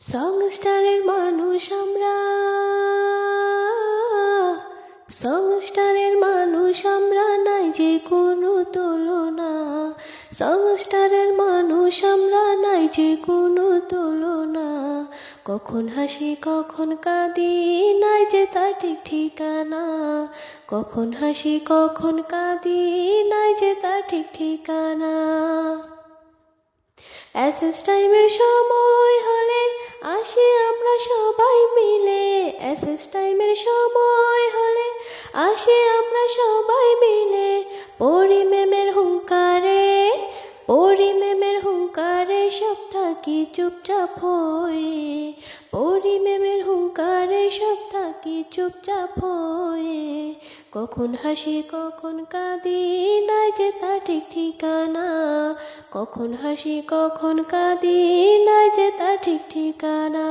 সংস্টারের মানুষ আমরা, সংস্টারের মানুষ আমরা, নাই যে কোনো তুলনা। সংস্টারের মানুষ আমরা, নাই যে কোনো তুলনা। কখন হাসি কখন কাঁদি, নাই যে তার ঠিক ঠিকানা। কখন হাসি কখন কাঁদি, নাই যে তার ঠিক ঠিকানা। এসএস টাইমের সময় হলে আসি আমরা সবাই মিলে। এসএস টাইমের সময় হলে আসি আমরা সবাই মিলে। পড়ি ম্যামের হুঙ্কারে, পড়ি ম্যামের হুঙ্কারে, সব থাকি চুপচাপ হয়ে। পড়ি ম্যামের হুঙ্কারে, সব থাকি চুপচাপ হয়ে। কখন হাসি কখন কাঁদি, নাই যে তার ঠিক ঠিকানা। কখন হাসি কখন কাঁদি, নাই যে তার ঠিক ঠিকানা।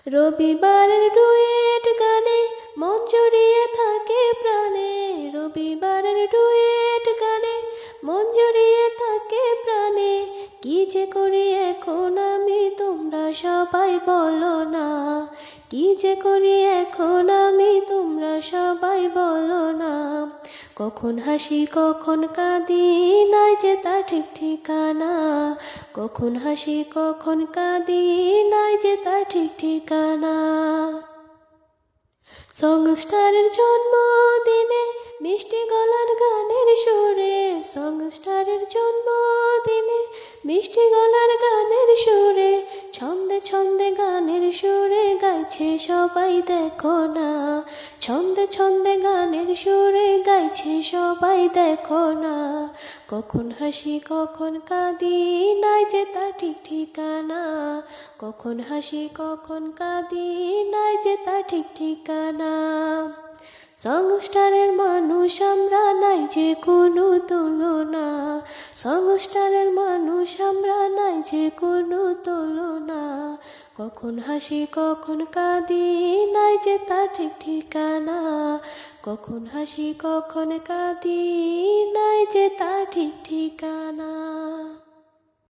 রবিবারের ডুয়েট গানে মন জড়িয়ে থাকে প্রাণে। রবিবারের ডুয়েট গানে মন জড়িয়ে থাকে প্রাণে। কি যে করি এখন আমি, তোমরা সবাই বলো না। কি যে করি এখন আমি, তোমরা সবাই বলো না। কখন হাসি কখন কাঁদি, নাই যে তার ঠিক ঠিকানা। কখন হাসি কখন কাঁদি, নাই যে তার ঠিক ঠিকানা। সংস্টারের জন্মদিনে মিষ্টি গলার গানের সুরে। সংস্টারের জন্মদিনে মিষ্টি গলার গানের সুরে। ছন্দে ছন্দে গানের সুরে গাইছে সবাই দেখো না। ছন্দে ছন্দে গানের সুরে গাইছে সবাই দেখো না। কখন হাসি কখন কাঁদি, নাই যে তার ঠিক ঠিকানা। কখন হাসি কখন কাঁদি, নাই যে তার ঠিক ঠিকানা। সংস্টারের মানুষ আমরা, নাই যে কোনো তুলনা। সংস্টারের মানুষ আমরা, নাই যে কোনো তুলনা। কখন হাসি কখন কাঁদি, নাই যে তার ঠিক ঠিকানা। কখন হাসি কখন কাঁদি, নাই যে তার ঠিক ঠিকানা।